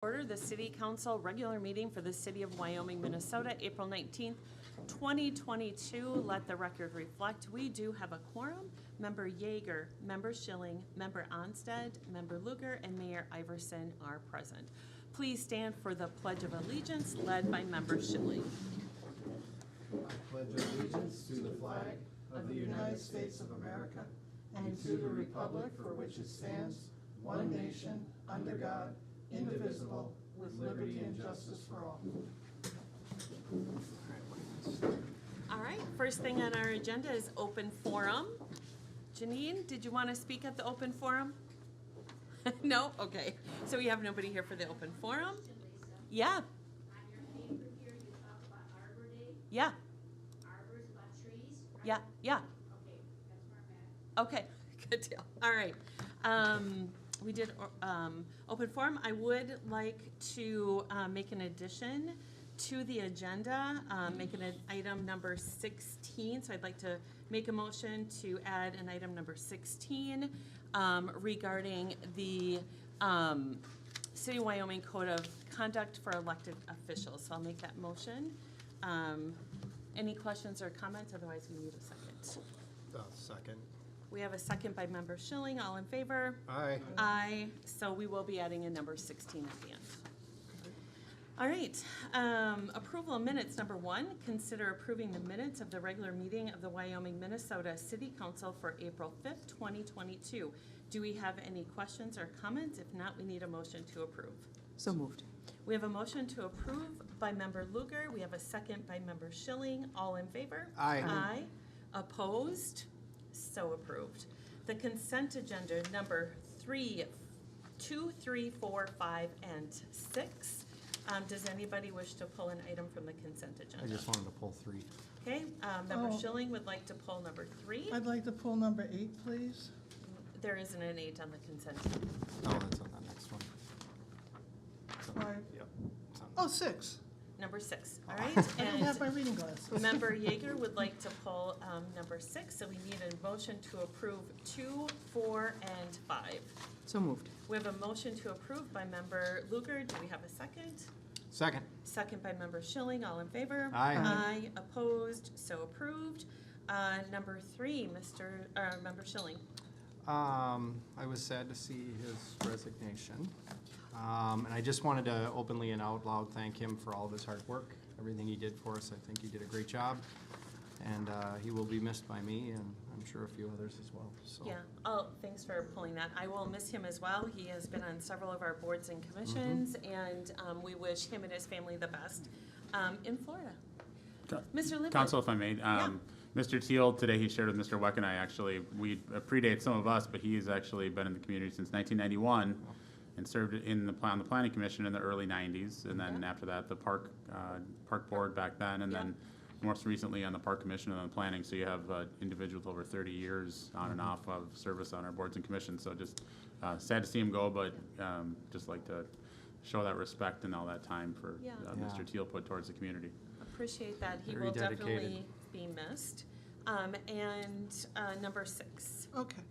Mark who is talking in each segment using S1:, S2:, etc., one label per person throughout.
S1: Order the City Council regular meeting for the City of Wyoming, Minnesota, April 19th, 2022. Let the record reflect, we do have a quorum. Member Yeager, Member Schilling, Member Onstead, Member Luger, and Mayor Iverson are present. Please stand for the Pledge of Allegiance led by Member Schilling.
S2: I pledge allegiance to the flag of the United States of America and to the republic for which it stands, one nation, under God, indivisible, with liberty and justice for all.
S1: All right, first thing on our agenda is open forum. Janine, did you want to speak at the open forum? No? Okay. So we have nobody here for the open forum? Yeah.
S3: On your paper here, you talk about Arbor Day.
S1: Yeah.
S3: Arbor's about trees, right?
S1: Yeah. Yeah.
S3: Okay, that's where I'm at.
S1: Okay, good deal. All right. We did open forum. I would like to make an addition to the agenda, make an item number 16. So I'd like to make a motion to add an item number 16 regarding the City of Wyoming Code of Conduct for Elected Officials. So I'll make that motion. Any questions or comments? Otherwise, we need a second.
S2: Second.
S1: We have a second by Member Schilling. All in favor?
S2: Aye.
S1: Aye. So we will be adding a number 16 at the end. All right. Approval of minutes. Number 1, consider approving the minutes of the regular meeting of the Wyoming, Minnesota City Council for April 5th, 2022. Do we have any questions or comments? If not, we need a motion to approve.
S4: So moved.
S1: We have a motion to approve by Member Luger. We have a second by Member Schilling. All in favor?
S2: Aye.
S1: Aye. Opposed? So approved. The consent agenda number 3, 2, 3, 4, 5, and 6. Does anybody wish to pull an item from the consent agenda?
S2: I just wanted to pull 3.
S1: Okay, Member
S4: Oh.
S1: Schilling would like to pull number 3.
S4: I'd like to pull number 8, please.
S1: There isn't an 8 on the consent.
S2: Oh, that's on the next one.
S4: Five.
S2: Yep. It's on-
S4: Oh, 6.
S1: Number 6, all right?
S4: I don't have my
S1: And
S4: reading glasses.
S1: Member Yeager would like to pull number 6, so we need a motion to approve 2, 4, and 5.
S4: So moved.
S1: We have a motion to approve by Member Luger. Do we have a second?
S2: Second.
S1: Second by Member Schilling. All in favor?
S2: Aye.
S1: Aye. Opposed? So approved. Number 3, Member Schilling.
S2: I was sad to see his resignation. And I just wanted to openly and out loud thank him for all of his hard work, everything he did for us. I think he did a great job. And he will be missed by me, and I'm sure a few others as well. So.
S1: Yeah. Oh, thanks for pulling that. I will miss him as well. He has been on several of our boards and commissions, and we wish him and his family the best in Florida. Mr. Lippert.
S5: Council, if I may, Mr. Teal, today he shared with Mr. Weck and I, actually, we predate some of us, but he's actually been in the community since 1991 and served on the Planning Commission in the early 90s, and then after that, the Park Board back then, and then most recently on the Park Commission and on planning. So you have individuals over 30 years on and off of service on our boards and commissions. So just sad to see him go, but just like to show that respect and all that time for Mr. Teal put towards the community.
S1: Appreciate that. He
S2: Very
S1: will
S2: dedicated.
S1: definitely be missed. And number 6.
S4: Okay.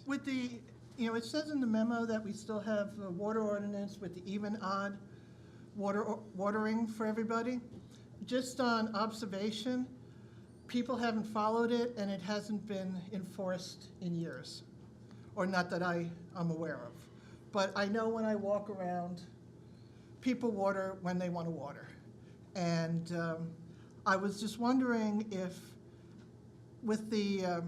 S4: With the, it says in the memo that we still have the water ordinance with the even odd watering for everybody. Just on observation, people haven't followed it and it hasn't been enforced in years. Or not that I'm aware of. But I know when I walk around, people water when they want to water. And I was just wondering if with the,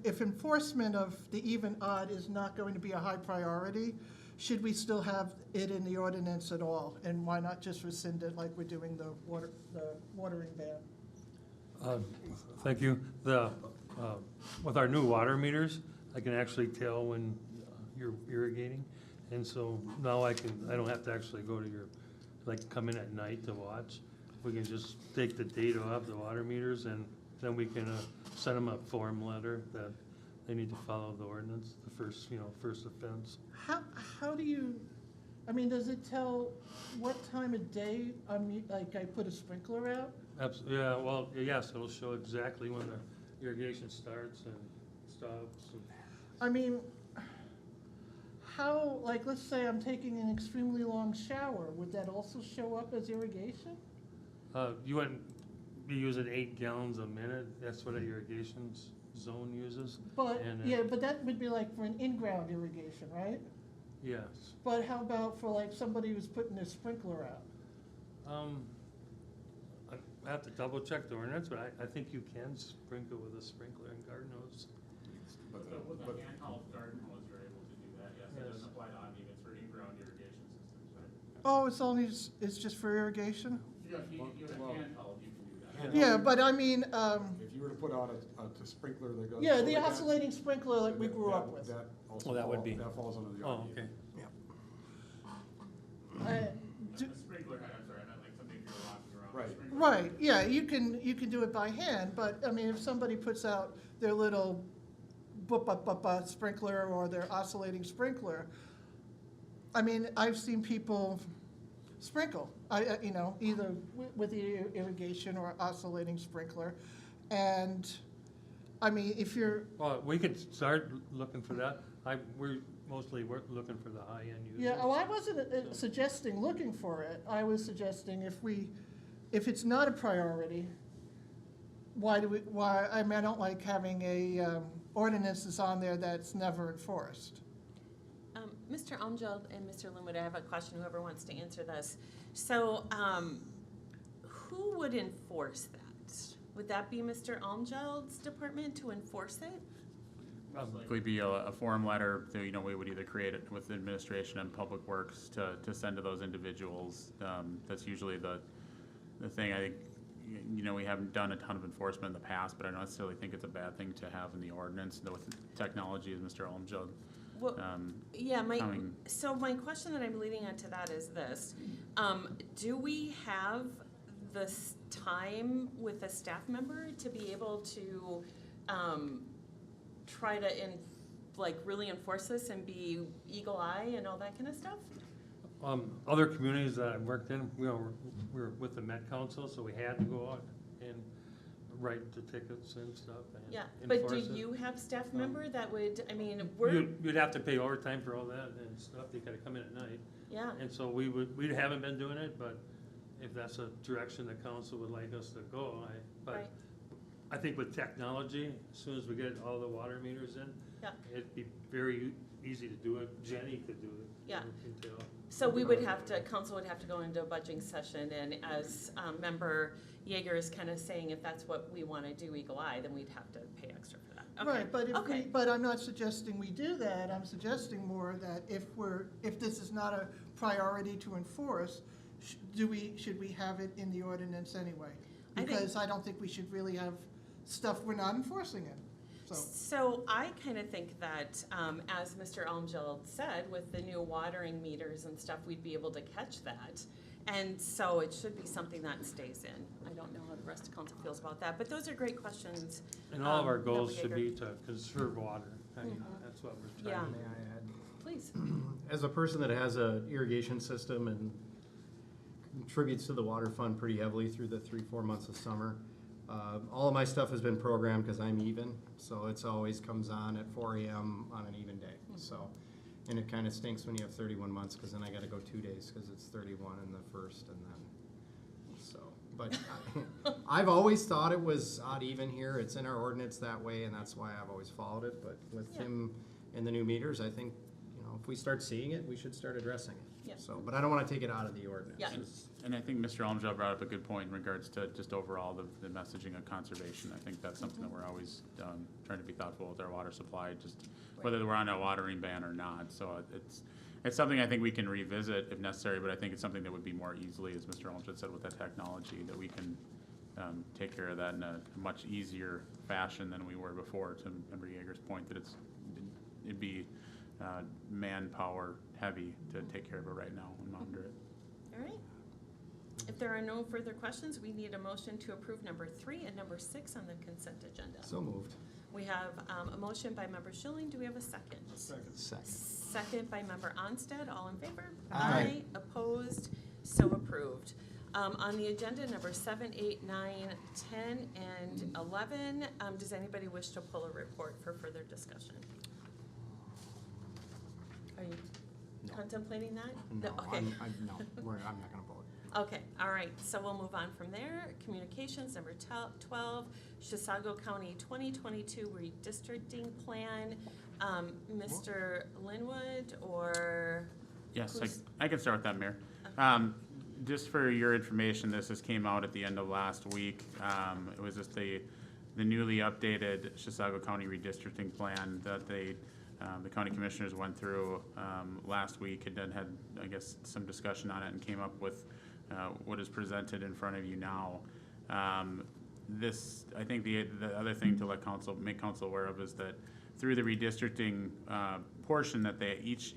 S4: if enforcement of the even odd is not going to be a high priority, should we still have it in the ordinance at all? And why not just rescind it like we're doing the watering ban?
S6: Thank you. With our new water meters, I can actually tell when you're irrigating. And so now I don't have to actually go to come in at night to watch. We can just take the data off the water meters, and then we can send them a form letter that they need to follow the ordinance, the first offense.
S4: How do you, does it tell what time of day I put a sprinkler out?
S6: Absolutely. Yeah, well, yes, it'll show exactly when the irrigation starts and stops.
S4: I mean, how, like, let's say I'm taking an extremely long shower, would that also show up as irrigation?
S6: You wouldn't be using 8 gallons a minute, that's what a irrigation zone uses.
S4: But,
S6: And,
S4: yeah, but that would be like for an in-ground irrigation, right?
S6: Yes.
S4: But how about for like somebody who's putting their sprinkler out?
S6: I have to double check the ordinance, but I think you can sprinkle with a sprinkler in garden hose.
S5: With a handheld garden hose, you're able to do that, yes. It doesn't apply to uneven, it's for in-ground irrigation systems, right?
S4: Oh, it's just for irrigation?
S5: You have handheld, you can do that.
S4: Yeah, but I mean,
S7: If you were to put out a sprinkler that goes.
S4: yeah, the
S7: that-
S4: oscillating sprinkler like we grew up with.
S7: That also
S6: Oh, that would be-
S7: that falls under the
S6: Oh,
S7: RDA.
S6: okay.
S4: Do-
S5: A sprinkler head, I'm sorry, I meant like something if you're walking around.
S7: Right.
S5: A sprinkler
S4: Right, yeah, you can do it by hand, but I mean, if somebody puts out their little sprinkler or their oscillating sprinkler, I mean, I've seen people sprinkle, you know, either with the irrigation or oscillating sprinkler. And, I mean, if you're,
S6: Well, we could start looking for that. We're looking for the high-end users.
S4: yeah, oh, I wasn't suggesting looking for it. I was suggesting if it's not a priority, why, I mean, I don't like having a ordinance that's on there that's never enforced.
S1: Mr. Umjeld and Mr. Linwood, I have a question, whoever wants to answer this. So, who would enforce that? Would that be Mr. Umjeld's department to enforce it?
S5: Most likely be a form letter that, you know, we would either create it with administration and public works to send to those individuals. That's usually the thing. I think, you know, we haven't done a ton of enforcement in the past, but I don't necessarily think it's a bad thing to have in the ordinance, though with technology, as Mr. Olmsted.
S1: Well, yeah,
S5: coming.
S1: so my question that I'm leading onto that is this. Do we have this time with a staff member to be able to, try to really enforce this and be eagle eye and all that kind of stuff?
S6: Other communities that I've worked in, we were with the Met Council, so we had to go out and write the tickets and stuff and
S1: Yeah, but do
S6: enforce it.
S1: you have staff member that would, I mean, we're,
S6: You'd have to pay overtime for all that and stuff, they gotta come in at night.
S1: yeah,
S6: And so we haven't been doing it, but if that's a direction the council would like us to go, but
S1: right,
S6: I think with technology, as soon as we get all the water meters in,
S1: yeah.
S6: it'd be very easy to do it, Jenny could do it.
S1: Yeah.
S6: in detail.
S1: So we would have to, council would have to go into a budgeting session, and as Member Yeager is kind of saying, if that's what we want to do, eagle eye, then we'd have to pay extra for that. Okay.
S4: Right, but
S1: Okay.
S4: but I'm not suggesting we do that. I'm suggesting more that if this is not a priority to enforce, should we have it in the ordinance anyway?
S1: I think-
S4: Because I don't think we should really have stuff we're not enforcing it, so.
S1: So I kind of think that, as Mr. Elmgeld said, with the new watering meters and stuff, we'd be able to catch that. And so it should be something that stays in. I don't know how the rest of council feels about that, but those are great questions.
S6: And all of our
S1: that
S6: goals
S1: we
S6: should
S1: agree.
S6: be to conserve water. I mean,
S1: Mhm.
S6: that's what we're
S1: Yeah.
S6: trying to
S2: May
S6: do.
S2: I add?
S1: Please.
S2: As a person that has a irrigation system and contributes to the water fund pretty heavily through the 3-4 months of summer, all of my stuff has been programmed because I'm even, so it's always comes on at 4 a.m. on an even day. So, and it kind of stinks when you have 31 months because then I got to go 2 days because it's 31 in the first and then, so. But I've always thought it was odd even here. It's in our ordinance that way, and that's why I've always followed it. But with
S1: Yeah.
S2: him and the new meters, I think, you know, if we start seeing it, we should start addressing it.
S1: Yeah.
S2: So, but I don't want to take it out of the ordinance.
S1: Yeah.
S5: And I think Mr. Olmsted brought up a good point in regards to just overall the messaging of conservation. I think that's something that we're always trying to be thoughtful with our water supply, just whether we're on a watering ban or not. So it's something I think we can revisit if necessary, but I think it's something that would be more easily, as Mr. Olmsted said, with that technology, that we can take care of that in a much easier fashion than we were before, to Member Yeager's point, that it'd be manpower heavy to take care of it right now and monitor it.
S1: All right. If there are no further questions, we need a motion to approve number 3 and number 6 on the consent agenda.
S2: So moved.
S1: We have a motion by Member Schilling. Do we have a second?
S2: Second.
S1: Second by Member Onstead. All in favor?
S2: Aye.
S1: Opposed? So approved. On the agenda, number 7, 8, 9, 10, and 11, does anybody wish to pull a report for further discussion? Are you?
S2: No.
S1: contemplating that?
S2: No,
S1: Okay.
S2: I'm not gonna vote.
S1: Okay, all right, so we'll move on from there. Communications, number 12, Chisago County 2022 redistricting plan. Mr. Linwood, or?
S5: Yes,
S1: who's-
S5: I can start with that, Mayor. Just for your information, this came out at the end of last week. It was just the newly updated Chisago County redistricting plan that the county commissioners went through last week, and then had, I guess, some discussion on it and came up with what is presented in front of you now. I think the other thing to make council aware of is that through the redistricting portion, that each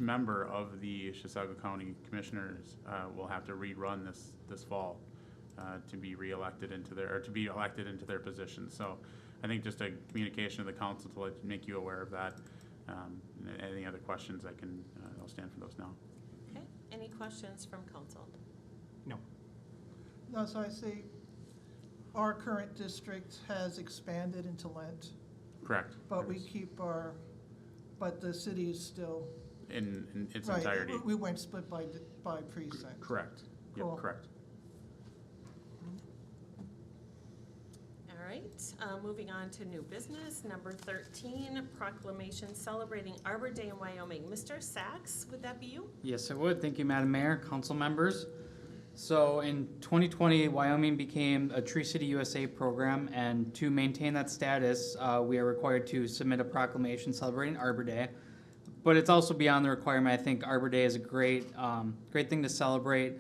S5: member of the Chisago County Commissioners will have to rerun this fall to be elected into their position. So I think just a communication to the council to make you aware of that. Any other questions, I'll stand for those now.
S1: Okay, any questions from council?
S2: No.
S4: No, so I see our current district has expanded into Lent,
S5: Correct.
S4: but we keep but the city is still.
S5: In its
S4: Right,
S5: entirety.
S4: we weren't split by precinct.
S5: Correct. Yep,
S4: Cool.
S5: correct.
S1: All right, moving on to new business, number 13, proclamation celebrating Arbor Day in Wyoming. Mr. Sachs, would that be you?
S8: Yes, I would. Thank you, Madam Mayor, council members. So in 2020, Wyoming became a Tree City USA program, and to maintain that status, we are required to submit a proclamation celebrating Arbor Day. But it's also beyond the requirement. I think Arbor Day is a great thing to celebrate.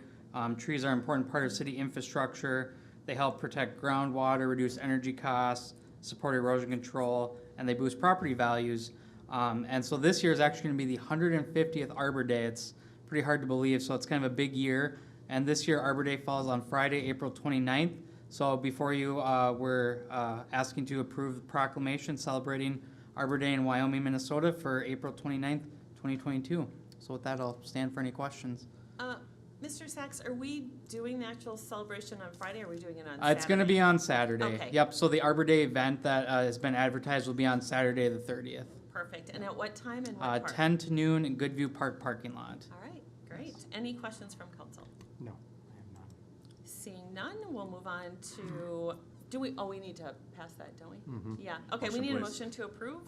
S8: Trees are an important part of city infrastructure. They help protect groundwater, reduce energy costs, support erosion control, and they boost property values. And so this year is actually going to be the 150th Arbor Day. It's pretty hard to believe, so it's kind of a big year. And this year, Arbor Day falls on Friday, April 29th. So before you, we're asking to approve the proclamation celebrating Arbor Day in Wyoming, Minnesota for April 29th, 2022. So with that, I'll stand for any questions.
S1: Mr. Sachs, are we doing the actual celebration on Friday, or are we doing it on Saturday?
S8: It's going to be on Saturday.
S1: Okay.
S8: Yep, so the Arbor Day event that has been advertised will be on Saturday the 30th.
S1: Perfect, and at what time and what part?
S8: 10 to noon in Goodview Park parking lot.
S1: All right, great. Any questions from council?
S2: No, I have none.
S1: Seeing none, we'll move on to, we need to pass that, don't we?
S2: Mhm.
S1: Yeah, okay, we
S5: Motion,
S1: need a
S5: please.
S1: motion to approve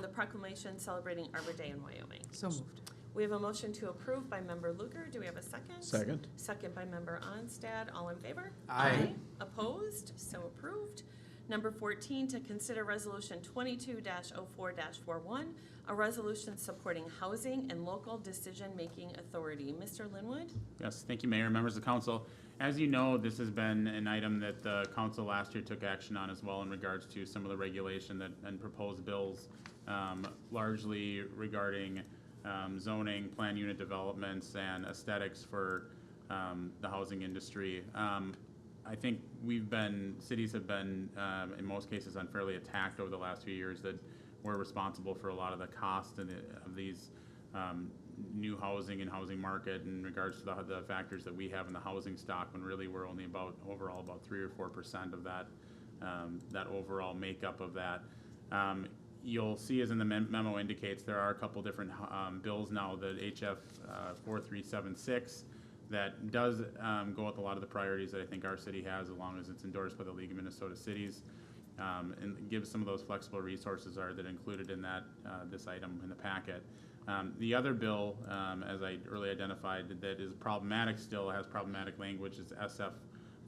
S1: the proclamation celebrating Arbor Day in Wyoming.
S8: So moved.
S1: We have a motion to approve by member Luker. Do we have a second?
S7: Second.
S1: Second by member Onstad. All in favor?
S2: Aye.
S1: Opposed? So approved. Number 14, to consider resolution 22-04-41, a resolution supporting housing and local decision-making authority. Mr. Linwood?
S5: Yes, thank you, Mayor, members of council. As you know, this has been an item that the council last year took action on as well in regards to some of the regulation and proposed bills, largely regarding zoning, plan unit developments, and aesthetics for the housing industry. I think cities have been, in most cases, unfairly attacked over the last few years, that we're responsible for a lot of the cost of these new housing and housing market in regards to the factors that we have in the housing stock, when really we're only overall about 3 or 4% of that overall makeup of that. You'll see, as in the memo indicates, there are a couple different bills now, the HF 4376, that does go with a lot of the priorities that I think our city has, as long as it's endorsed by the League of Minnesota Cities, and gives some of those flexible resources that included in that this item in the packet. The other bill, as I earlier identified, that is problematic, still has problematic language, is SF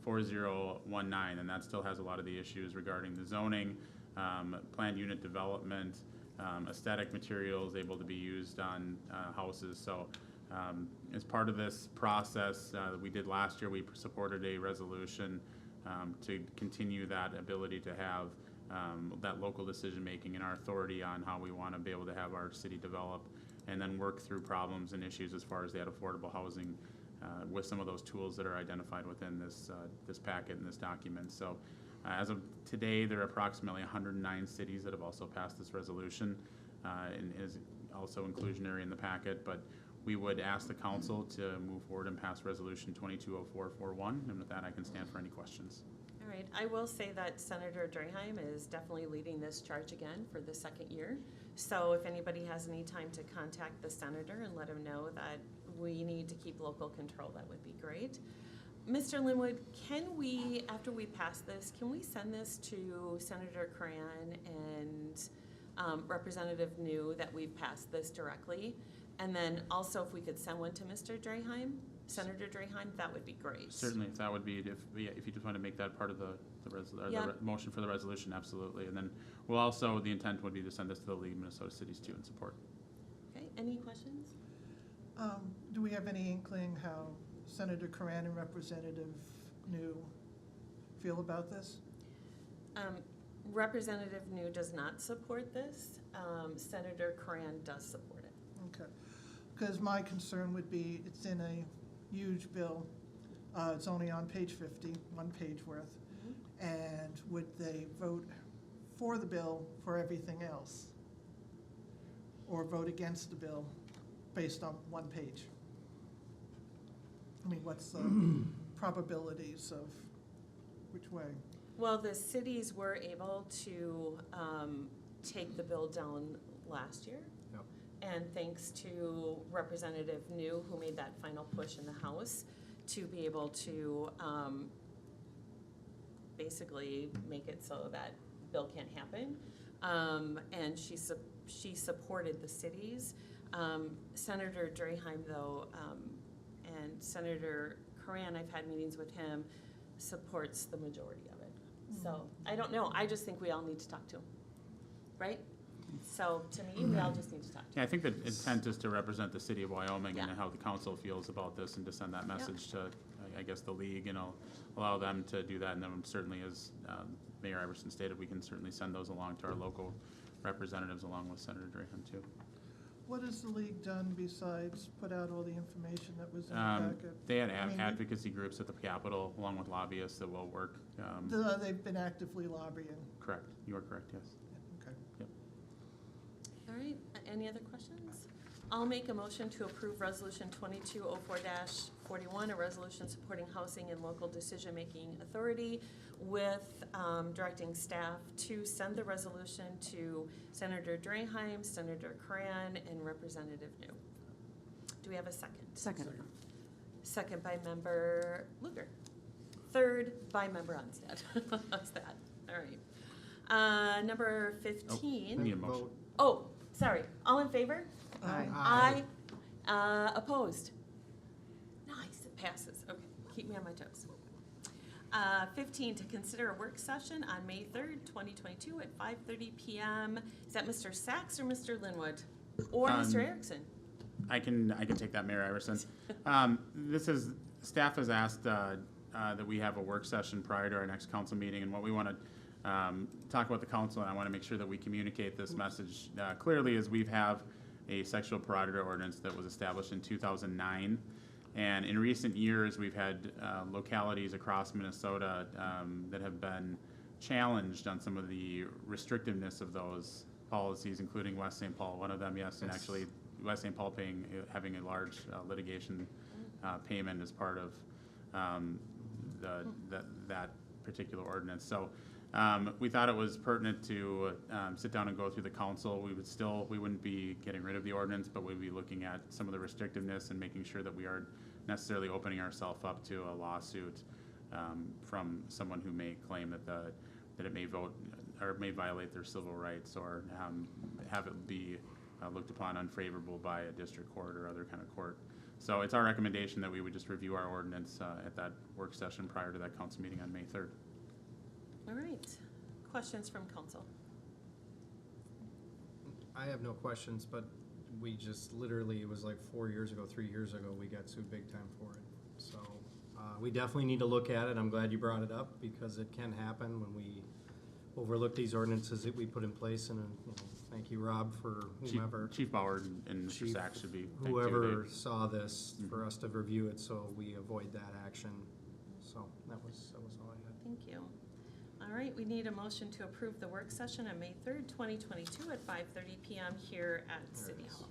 S5: 4019, and that still has a lot of the issues regarding the zoning, planned unit development, aesthetic materials able to be used on houses. So as part of this process that we did last year, we supported a resolution to continue that ability to have that local decision-making and our authority on how we want to be able to have our city develop, and then work through problems and issues as far as that affordable housing with some of those tools that are identified within this packet and this document. So as of today, there are approximately 109 cities that have also passed this resolution, and is also inclusionary in the packet. But we would ask the council to move forward and pass resolution 220441, and with that, I can stand for any questions.
S1: All right, I will say that Senator Draheim is definitely leading this charge again for the second year. So if anybody has any time to contact the senator and let him know that we need to keep local control, that would be great. Mr. Linwood, can we, after we pass this, can we send this to Senator Cran and Representative New that we've passed this directly? And then also if we could send one to Mr. Draheim, Senator Draheim, that would be great.
S5: Certainly, if that would be, if you just want to make that part of the
S1: Yeah.
S5: motion for the resolution, absolutely. And then we'll also, the intent would be to send this to the League of Minnesota Cities too in support.
S1: Okay, any questions?
S4: Do we have any inkling how Senator Coran and Representative New feel about this?
S1: Representative New does not support this. Senator Cran does support it.
S4: Okay, because my concern would be, it's in a huge bill. It's only on page 50, 1 page worth. And would they vote for the bill for everything else? Or vote against the bill based on 1 page? I mean, what's the probabilities of which way?
S1: Well, the cities were able to take the bill down last year.
S2: Yep.
S1: And thanks to Representative New, who made that final push in the House to be able to basically make it so that bill can't happen. And she supported the cities. Senator Draheim, though, and Senator Coran, I've had meetings with him, supports the majority of it. So I don't know. I just think we all need to talk to him, right? So to me, we all just need to talk to him.
S5: Yeah, I think the intent is to represent the city of Wyoming and
S1: Yeah.
S5: how the council feels about this and to send that message to, I guess, the league, and allow them to do that. And then certainly, as Mayor Iverson stated, we can certainly send those along to our local representatives along with Senator Draheim too.
S4: What has the league done besides put out all the information that was in the packet?
S5: They had
S4: I mean,
S5: advocacy groups at the Capitol along with lobbyists that will work.
S4: They've been actively lobbying.
S5: Correct, you are correct, yes.
S4: Okay.
S1: All right, any other questions? I'll make a motion to approve Resolution 2204-41, a resolution supporting housing and local decision-making authority with directing staff to send the resolution to Senator Draheim, Senator Cran, and Representative New. Do we have a second?
S9: Second.
S1: Second by Member Luger. Third by Member Onstad. How's that? All right. Number 15.
S5: Need a motion.
S2: Vote.
S1: Oh, sorry. All in favor?
S9: Aye.
S1: Aye. Opposed? Nice, it passes. Okay, keep me on my toes. 15, to consider a work session on May 3rd, 2022 at 5:30 PM. Is that Mr. Sachs or Mr. Linwood? Or Mr. Erickson?
S5: I can take that, Mayor Iverson. Staff has asked that we have a work session prior to our next council meeting, and what we want to talk about the council, and I want to make sure that we communicate this message clearly, is we have a sexual predator ordinance that was established in 2009. And in recent years, we've had localities across Minnesota that have been challenged on some of the restrictiveness of those policies, including West St. Paul, one of them, yes, and actually West St. Paul having a large litigation payment as part of that particular ordinance. So we thought it was pertinent to sit down and go through the council. We wouldn't be getting rid of the ordinance, but we'd be looking at some of the restrictiveness and making sure that we aren't necessarily opening ourselves up to a lawsuit from someone who may claim that it may vote or may violate their civil rights, or have it be looked upon unfavorable by a district court or other kind of court. So it's our recommendation that we would just review our ordinance at that work session prior to that council meeting on May 3rd.
S1: All right. Questions from council?
S2: I have no questions, but we just literally, it was like 4 years ago, 3 years ago, we got sued big time for it. So we definitely need to look at it. I'm glad you brought it up, because it can happen when we overlook these ordinances that we put in place. And thank you, Rob, for whomever.
S5: Chief Bauer and Mr.
S2: Chief,
S5: Sachs should be. thanked too.
S2: Whoever saw this, for us to review it so we avoid that action. So that was all I had.
S1: Thank you. All right, we need a motion to approve the work session on May 3rd, 2022 at 5:30 PM here at City Hall.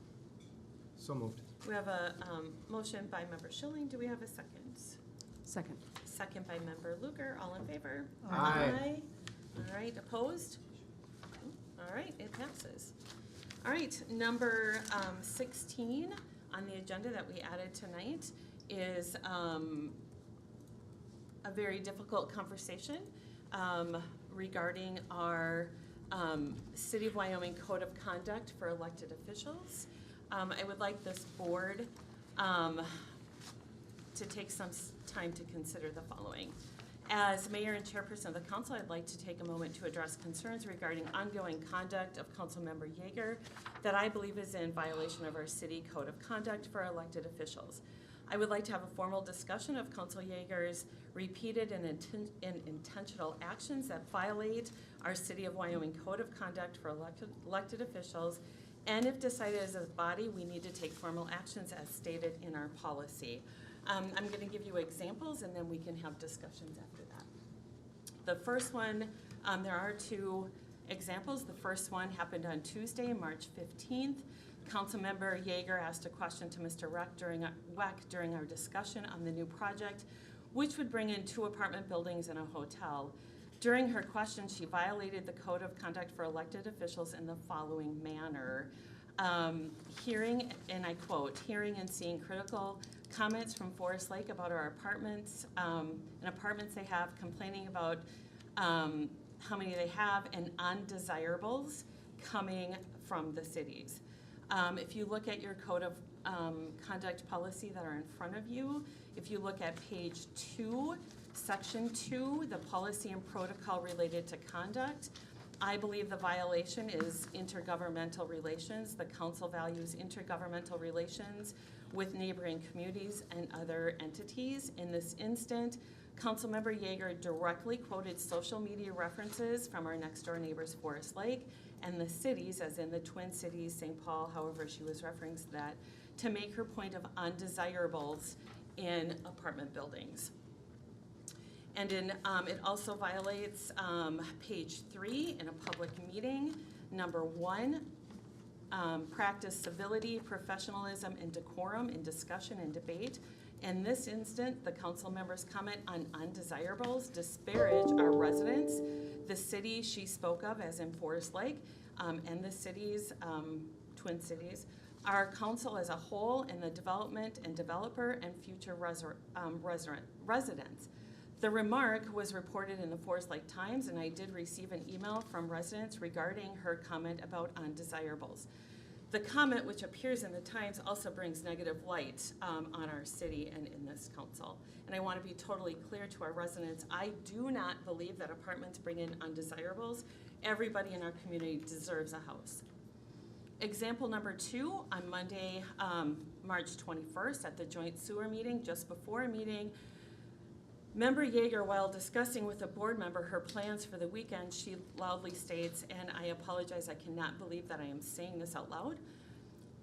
S2: So moved.
S1: We have a motion by Member Schilling. Do we have a second?
S9: Second.
S1: Second by Member Luger. All in favor?
S2: Aye.
S1: All right, opposed? All right, it passes. All right, number 16 on the agenda that we added tonight is a very difficult conversation regarding our City of Wyoming Code of Conduct for elected officials. I would like this board to take some time to consider the following. As mayor and chairperson of the council, I'd like to take a moment to address concerns regarding ongoing conduct of Councilmember Yeager that I believe is in violation of our city code of conduct for elected officials. I would like to have a formal discussion of Council Yeager's repeated and intentional actions that violate our City of Wyoming code of conduct for elected officials. And if decided as a body, we need to take formal actions as stated in our policy. I'm going to give you examples and then we can have discussions after that. The first one, there are two examples. The first one happened on Tuesday, March 15th. Councilmember Yeager asked a question to Mr. Weck during our discussion on the new project, which would bring in 2 apartment buildings and a hotel. During her question, she violated the code of conduct for elected officials in the following manner. Hearing, and I quote, hearing and seeing critical comments from Forest Lake about our apartments, and apartments they have, complaining about how many they have, and undesirables coming from the cities. If you look at your code of conduct policy that are in front of you, if you look at page 2, section 2, the policy and protocol related to conduct, I believe the violation is intergovernmental relations. The council values intergovernmental relations with neighboring communities and other entities. In this instant, Councilmember Yeager directly quoted social media references from our next door neighbors, Forest Lake, and the cities, as in the Twin Cities, St. Paul, however she was referencing that, to make her point of undesirables in apartment buildings. And in, it also violates page 3 in a public meeting. Number 1, practice civility, professionalism, and decorum in discussion and debate. In this instant, the council members' comment on undesirables disparage our residents, the city she spoke of, as in Forest Lake, and the cities, Twin Cities, our council as a whole, and the development and developer and future residents. The remark was reported in the Forest Lake Times, and I did receive an email from residents regarding her comment about undesirables. The comment, which appears in the Times, also brings negative light on our city and in this council. And I want to be totally clear to our residents, I do not believe that apartments bring in undesirables. Everybody in our community deserves a house. Example number 2, on Monday, March 21st, at the joint sewer meeting, just before a meeting, Member Yeager, while discussing with a board member her plans for the weekend, she loudly states, and I apologize, I cannot believe that I am saying this out loud,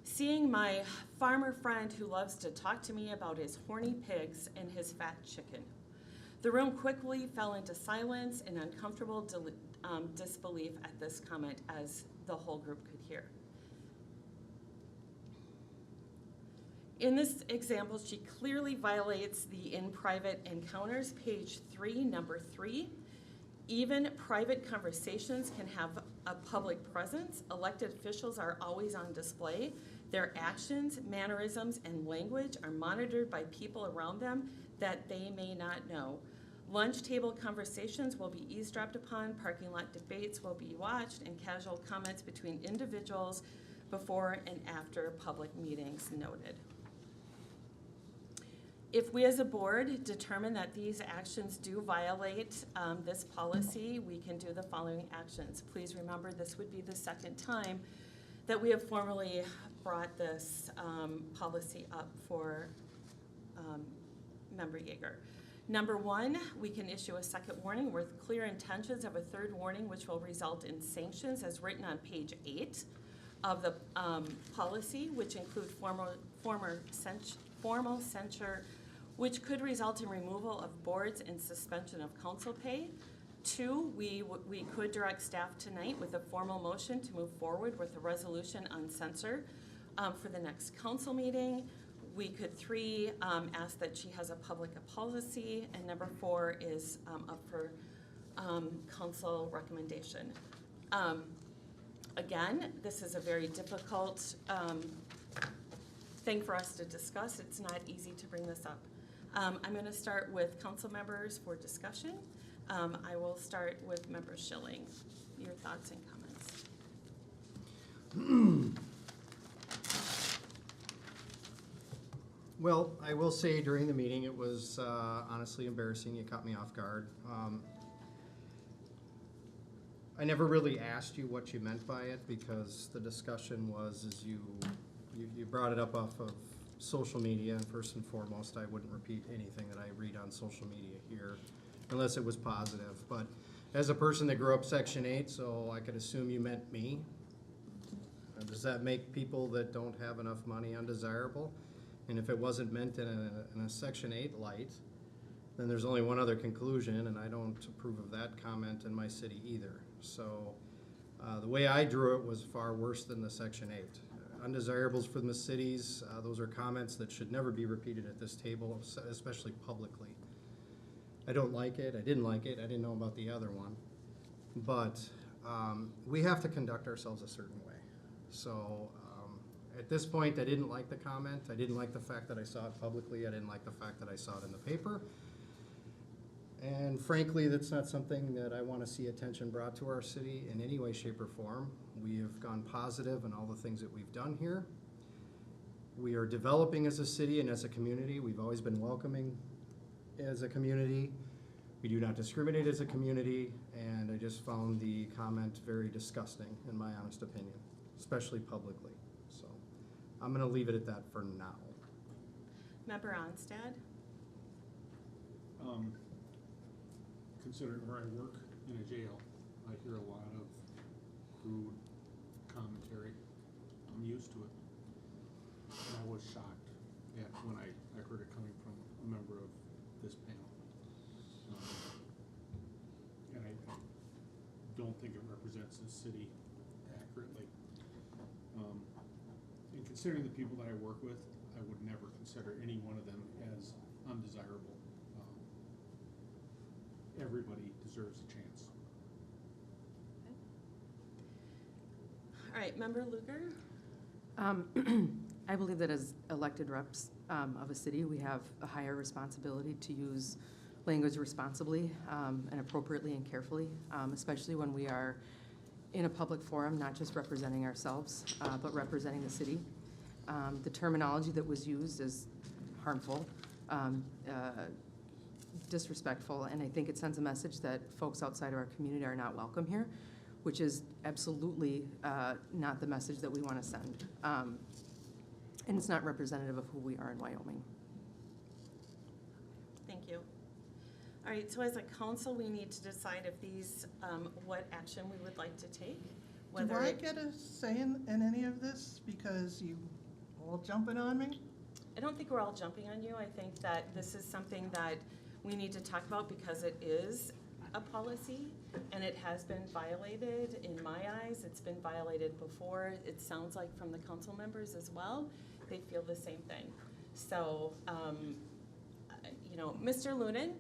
S1: seeing my farmer friend who loves to talk to me about his horny pigs and his fat chicken. The room quickly fell into silence and uncomfortable disbelief at this comment, as the whole group could hear. In this example, she clearly violates the in private encounters, page 3, number 3. Even private conversations can have a public presence. Elected officials are always on display. Their actions, mannerisms, and language are monitored by people around them that they may not know. Lunch table conversations will be eavesdropped upon, parking lot debates will be watched, and casual comments between individuals before and after public meetings noted. If we as a board determine that these actions do violate this policy, we can do the following actions. Please remember, this would be the second time that we have formally brought this policy up for Member Yeager. Number 1, we can issue a second warning with clear intentions of a third warning, which will result in sanctions as written on page 8 of the policy, which include formal censure, which could result in removal of boards and suspension of council pay. 2, we could direct staff tonight with a formal motion to move forward with a resolution on censure for the next council meeting. We could 3, ask that she has a public policy, and number 4 is up for council recommendation. Again, this is a very difficult thing for us to discuss. It's not easy to bring this up. I'm going to start with council members for discussion. I will start with Member Schilling. Your thoughts and comments.
S2: Well, I will say during the meeting, it was honestly embarrassing. You caught me off guard. I never really asked you what you meant by it because the discussion was, as you brought it up off of social media, and first and foremost, I wouldn't repeat anything that I read on social media here unless it was positive. But as a person that grew up Section 8, so I could assume you meant me. Does that make people that don't have enough money undesirable? And if it wasn't meant in a Section 8 light, then there's only one other conclusion, and I don't approve of that comment in my city either. So the way I drew it was far worse than the Section 8. Undesirables from the cities, those are comments that should never be repeated at this table, especially publicly. I don't like it, I didn't like it, I didn't know about the other one. But we have to conduct ourselves a certain way. So at this point, I didn't like the comment. I didn't like the fact that I saw it publicly. I didn't like the fact that I saw it in the paper. And frankly, that's not something that I want to see attention brought to our city in any way, shape, or form. We have gone positive in all the things that we've done here. We are developing as a city and as a community. We've always been welcoming as a community. We do not discriminate as a community, and I just found the comment very disgusting, in my honest opinion, especially publicly. So I'm going to leave it at that for now.
S1: Member Onstad?
S7: Considering where I work in a jail, I hear a lot of crude commentary. I'm used to it. And I was shocked when I heard it coming from a member of this panel. And I don't think it represents the city accurately. And considering the people that I work with, I would never consider any one of them as undesirable. Everybody deserves a chance.
S1: All right, Member Lugar?
S9: I believe that as elected reps of a city, we have a higher responsibility to use language responsibly and appropriately and carefully, especially when we are in a public forum, not just representing ourselves, but representing the city. The terminology that was used is harmful, disrespectful, and I think it sends a message that folks outside of our community are not welcome here, which is absolutely not the message that we want to send. And it's not representative of who we are in Wyoming.
S1: Thank you. All right, so as a council, we need to decide if these, what action we would like to take.
S4: Do I get a say in any of this because you all jumping on me?
S1: I don't think we're all jumping on you. I think that this is something that we need to talk about because it is a policy and it has been violated in my eyes. It's been violated before. It sounds like from the council members as well. They feel the same thing. So, you know, Mr. Lunan?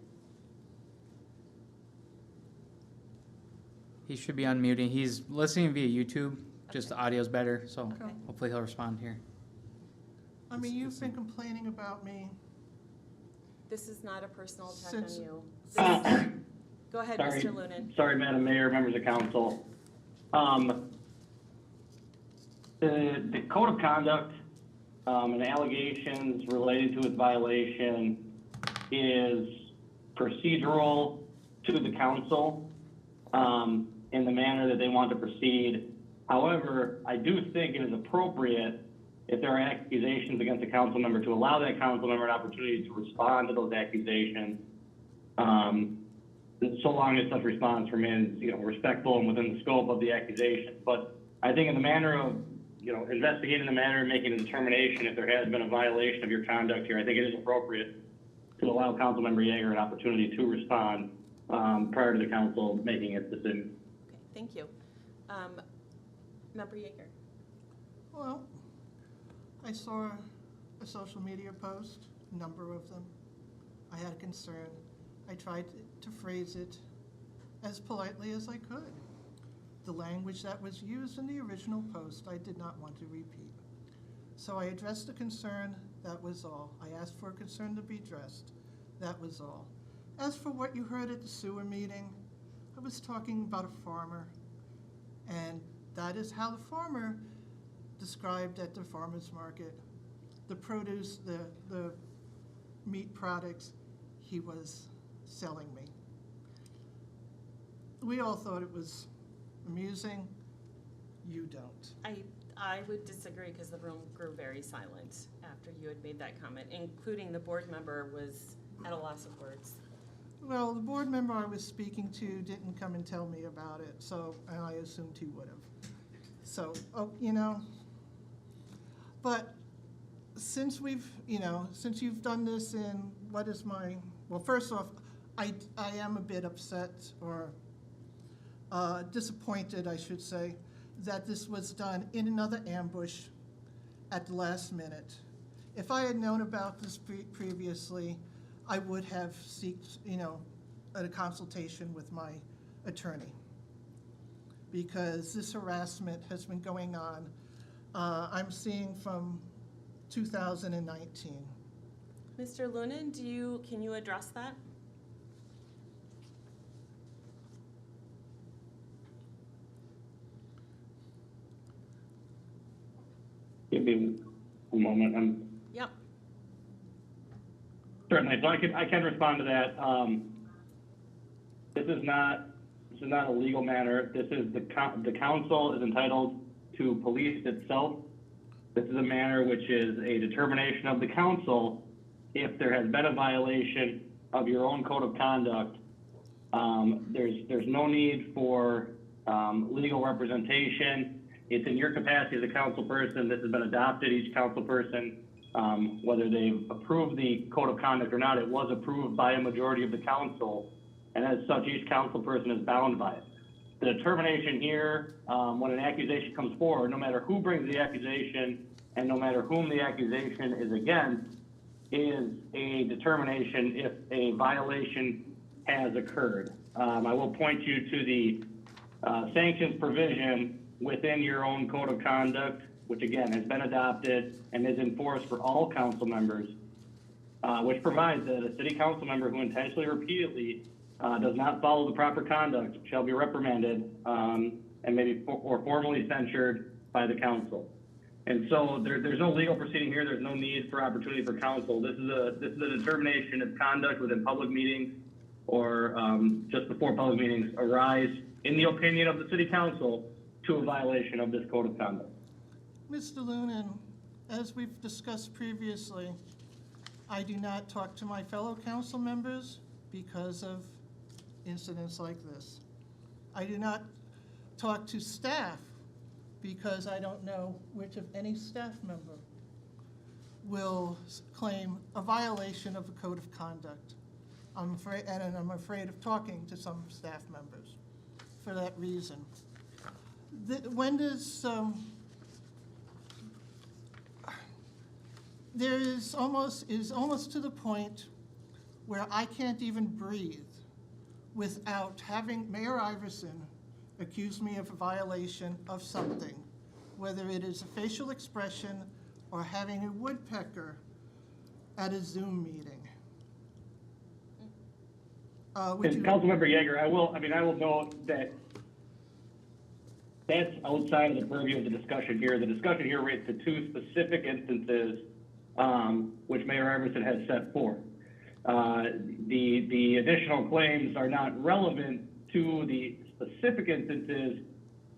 S8: He should be unmuting. He's listening via YouTube, just the audio's better, so
S1: Okay.
S8: hopefully he'll respond here.
S4: I mean, you've been complaining about me.
S1: This is not a personal attack
S4: Since-
S1: on you. Go ahead,
S10: Sorry.
S1: Mr. Lunan.
S10: Sorry, Madam Mayor, members of council. The code of conduct and allegations related to its violation is procedural to the council in the manner that they want to proceed. However, I do think it is appropriate if there are accusations against a council member to allow that council member an opportunity to respond to those accusations, so long as such response remains, respectful and within the scope of the accusation. But I think in the manner of, investigating the matter and making a determination if there has been a violation of your conduct here, I think it is appropriate to allow Councilmember Yeager an opportunity to respond prior to the council making its decision.
S1: Okay, thank you. Member Yeager.
S4: Well, I saw a social media post, a number of them. I had a concern. I tried to phrase it as politely as I could. the language that was used in the original post, I did not want to repeat. So I addressed the concern, that was all. I asked for a concern to be addressed, that was all. As for what you heard at the sewer meeting, I was talking about a farmer, and that is how the farmer described at the farmer's market the produce, the meat products he was selling me. We all thought it was amusing. You don't.
S1: I would disagree because the room grew very silent after you had made that comment, including the board member was at a loss of words.
S4: Well, the board member I was speaking to didn't come and tell me about it, so, and I assumed he would have. So, but since since you've done this in, well, first off, I am a bit upset or disappointed, I should say, that this was done in another ambush at the last minute. If I had known about this previously, I would have sought, a consultation with my attorney, because this harassment has been going on, I'm seeing from 2019.
S1: Mr. Lunan, can you address that?
S10: Give me a moment.
S1: Yep.
S10: Certainly, so I can respond to that. This is not a legal matter. This is the council is entitled to police itself. This is a matter which is a determination of the council if there has been a violation of your own code of conduct. There's no need for legal representation. It's in your capacity as a council person. This has been adopted. Each council person, whether they've approved the code of conduct or not, it was approved by a majority of the council. And as such, each council person is bound by it. The determination here, when an accusation comes forward, no matter who brings the accusation and no matter whom the accusation is against, is a determination if a violation has occurred. I will point you to the sanctions provision within your own code of conduct, which again has been adopted and is enforced for all council members, which provides that a city council member who intentionally repeatedly does not follow the proper conduct shall be reprimanded and maybe or formally censured by the council. And so there's no legal proceeding here. There's no need for opportunity for counsel. This is a determination of conduct within public meetings or just before public meetings arise in the opinion of the city council to a violation of this code of conduct.
S4: Mr. Lunan, as we've discussed previously, I do not talk to my fellow council members because of incidents like this. I do not talk to staff because I don't know which of any staff member will claim a violation of the code of conduct. I'm afraid of talking to some staff members for that reason. When does there is almost to the point where I can't even breathe without having Mayor Iverson accuse me of a violation of something, whether it is a facial expression or having a woodpecker at a Zoom meeting.
S10: Councilmember Yeager, I will note that that's outside of the purview of the discussion here. The discussion here relates to two specific instances which Mayor Iverson has set forth. The additional claims are not relevant to the specific instances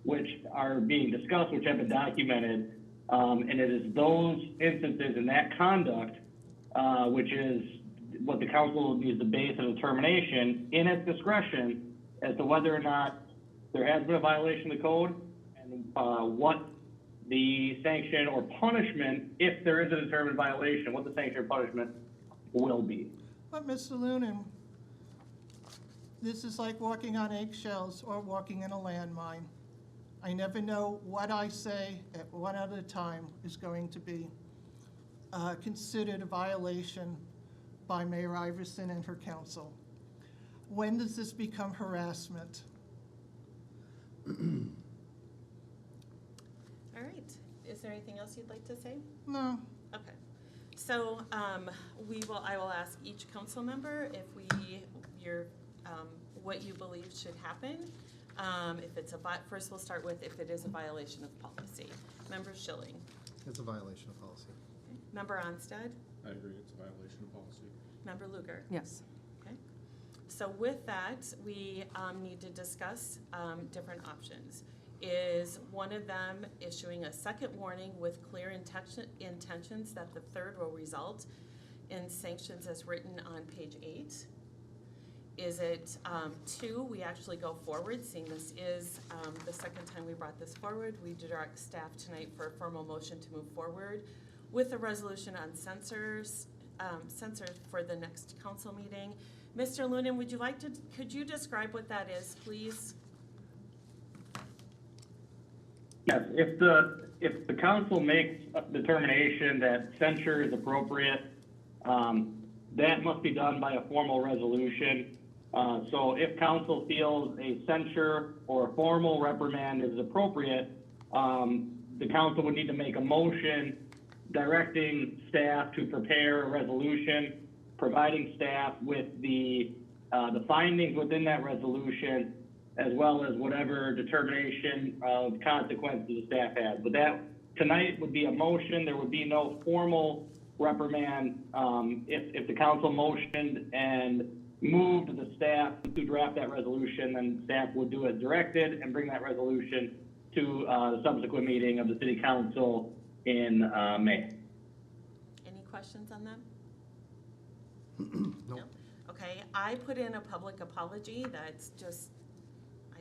S10: which are being discussed, which have been documented, and it is those instances in that conduct which is what the council needs to base a determination in its discretion as to whether or not there has been a violation of the code and what the sanction or punishment, if there is a determined violation, what the sanction or punishment will be.
S4: But Mr. Lunan, this is like walking on eggshells or walking in a landmine. I never know what I say at one at a time is going to be considered a violation by Mayor Iverson and her council. When does this become harassment?
S1: All right. Is there anything else you'd like to say?
S4: No,
S1: Okay. So, I will ask each council member if what you believe should happen. If it's first we'll start with if it is a violation of policy. Member Schilling.
S2: It's a violation of policy.
S1: Okay. Member Onstead.
S7: I agree, it's a violation of policy.
S1: Member Luger.
S9: Yes.
S1: Okay. So with that, we need to discuss different options. Is one of them issuing a second warning with clear intentions that the third will result in sanctions as written on page 8? Is it 2, we actually go forward, seeing this is the second time we brought this forward. We direct staff tonight for a formal motion to move forward with a resolution on censors for the next council meeting. Mr. Lunan, could you describe what that is, please?
S10: Yes, if the council makes a determination that censure is appropriate, that must be done by a formal resolution. So if council feels a censure or a formal reprimand is appropriate, the council would need to make a motion directing staff to prepare a resolution, providing staff with the findings within that resolution, as well as whatever determination of consequences the staff has. But that tonight would be a motion. There would be no formal reprimand. If the council motioned and moved the staff to draft that resolution, then staff would do it directed and bring that resolution to the subsequent meeting of the city council in May.
S1: Any questions on that?
S2: Nope.
S1: No? Okay, I put in a public apology. I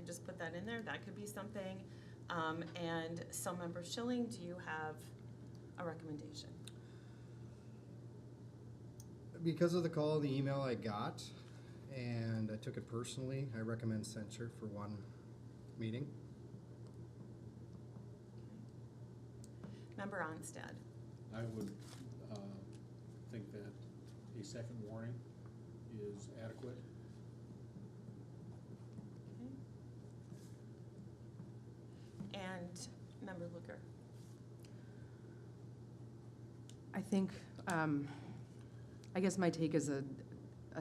S1: just put that in there. That could be something. And so Member Schilling, do you have a recommendation?
S2: Because of the call, the email I got, and I took it personally, I recommend censure for one meeting.
S1: Member Onstead.
S7: I would think that a second warning is adequate.
S1: And Member Luker.
S9: I think, I guess my take is a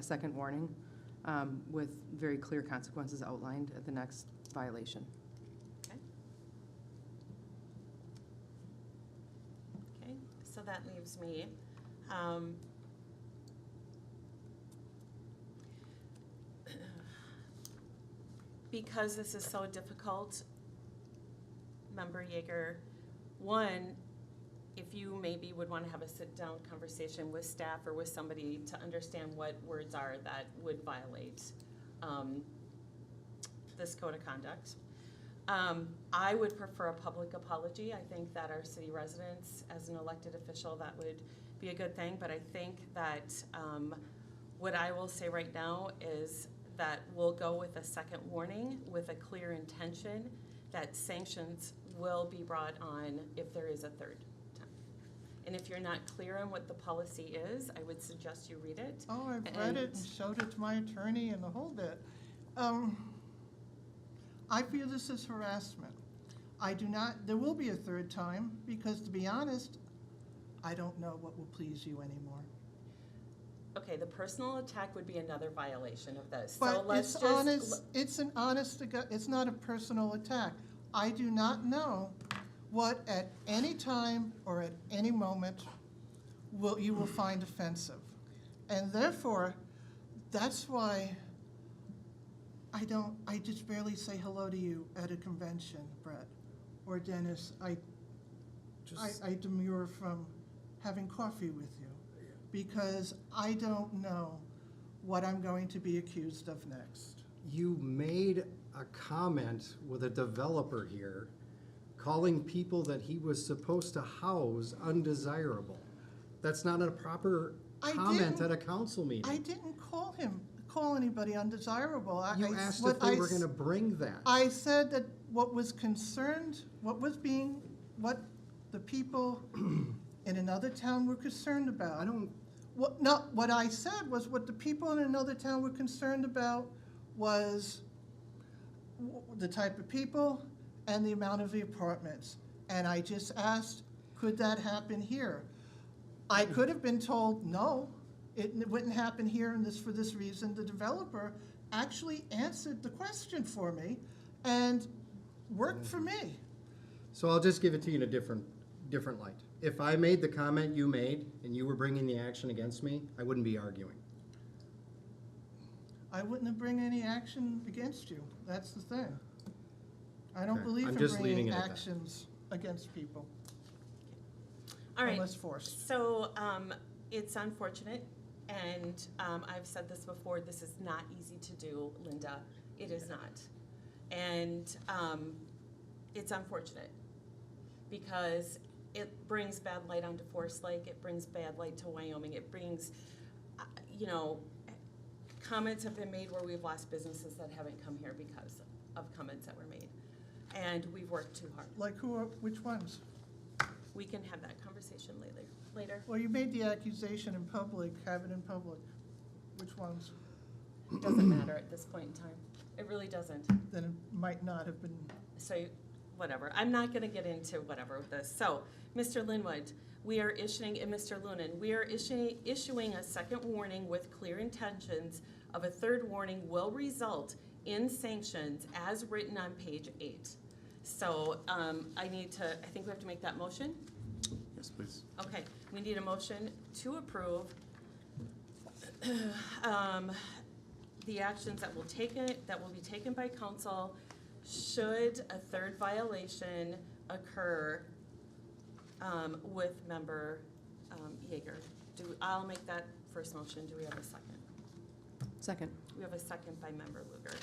S9: second warning with very clear consequences outlined at the next violation.
S1: Okay. Okay, so that leaves me. Because this is so difficult, Member Yeager, one, if you maybe would want to have a sit-down conversation with staff or with somebody to understand what words are that would violate this code of conduct. I would prefer a public apology. I think that our city residents, as an elected official, that would be a good thing. But I think that what I will say right now is that we'll go with a second warning with a clear intention that sanctions will be brought on if there is a third time. And if you're not clear on what the policy is, I would suggest you read it.
S4: oh, I've read it and showed it to my attorney and the whole bit. I feel this is harassment. There will be a third time, because to be honest, I don't know what will please you anymore.
S1: Okay, the personal attack would be another violation of this. So
S4: But
S1: let's
S4: it's
S1: just.
S4: honest, it's an honest, it's not a personal attack. I do not know what at any time or at any moment you will find offensive. And therefore, that's why I just barely say hello to you at a convention, Brett, or Dennis. I demur from having coffee with you, because I don't know what I'm going to be accused of next.
S2: You made a comment with a developer here, calling people that he was supposed to house undesirable. That's not a proper comment at a council meeting.
S4: I didn't call anybody undesirable.
S2: You asked if they were gonna bring that.
S4: I said that what the people in another town were concerned about. What I said was what the people in another town were concerned about was the type of people and the amount of the apartments. And I just asked, could that happen here? I could have been told, no, it wouldn't happen here and this, for this reason. The developer actually answered the question for me and worked for me.
S2: So I'll just give it to you in a different light. If I made the comment you made and you were bringing the action against me, I wouldn't be arguing.
S4: I wouldn't have bring any action against you. That's the thing. I don't
S2: Okay,
S4: believe
S2: I'm
S4: in
S2: just
S4: bringing
S2: leaving it at that.
S4: actions against people
S1: All right.
S4: unless forced.
S1: So, it's unfortunate, and, I've said this before, this is not easy to do, Linda. It is not. And, it's unfortunate, because it brings bad light onto Forest Lake, it brings bad light to Wyoming, it brings, you know, comments have been made where we've lost businesses that haven't come here because of comments that were made. And we've worked too hard.
S4: Like which ones?
S1: We can have that conversation later.
S4: Well, you made the accusation in public, have it in public. Which ones?
S1: It doesn't matter at this point in time. It really doesn't.
S4: Then it might not have been.
S1: So, whatever. I'm not gonna get into whatever with this. So, Mr. Linwood, we are issuing, and Mr. Lunan, we are issuing a second warning with clear intentions of a third warning will result in sanctions as written on page 8. So, I think we have to make that motion.
S5: Yes, please.
S1: Okay, we need a motion to approve the actions that will be taken by council should a third violation occur with member Yeager. I'll make that first motion. Do we have a second?
S9: Second.
S1: We have a second by member Lugar.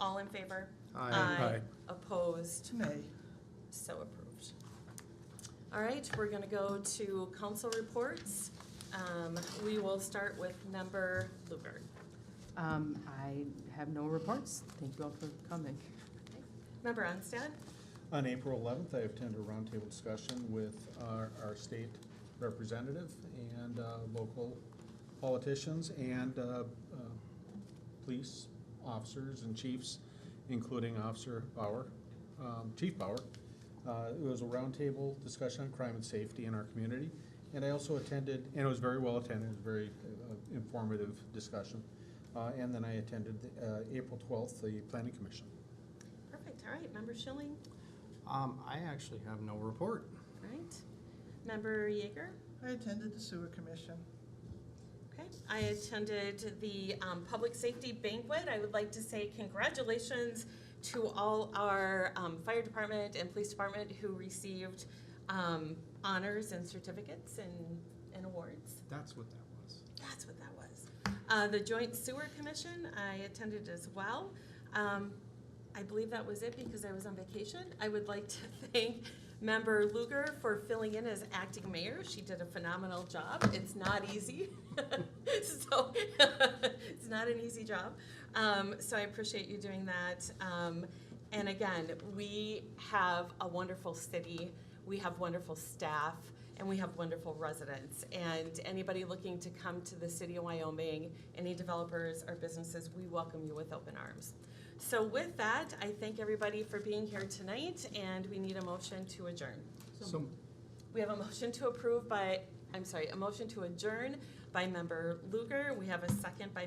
S1: All in favor?
S2: Aye.
S6: Aye.
S1: Opposed?
S4: Nay.
S1: So approved. All right, we're gonna go to council reports. We will start with member Lugar.
S9: I have no reports. Thank you all for coming.
S1: Member Onstad?
S7: On April 11th, I attended a roundtable discussion with our state representative and local politicians and police officers and chiefs, including Officer Bauer, Chief Bauer. It was a roundtable discussion on crime and safety in our community. And I also attended, and it was very well attended, it was a very informative discussion. And then I attended April 12th, the Planning Commission.
S1: Perfect, all right. Member Schilling?
S2: I actually have no report.
S1: All right. Member Yeager?
S4: I attended the sewer commission.
S1: Okay. I attended the public safety banquet. I would like to say congratulations to all our fire department and police department who received honors and certificates and awards.
S2: That's what that was.
S1: That's what that was. The Joint Sewer Commission, I attended as well. I believe that was it because I was on vacation. I would like to thank Member Lugar for filling in as acting mayor. She did a phenomenal job. It's not easy. So it's not an easy job. So I appreciate you doing that. And again, we have a wonderful city. We have wonderful staff. And we have wonderful residents. And anybody looking to come to the city of Wyoming, any developers or businesses, we welcome you with open arms. So with that, I thank everybody for being here tonight, and we need a motion to adjourn.
S2: So
S1: We have a motion to approve by, a motion to adjourn by member Lugar. We have a second by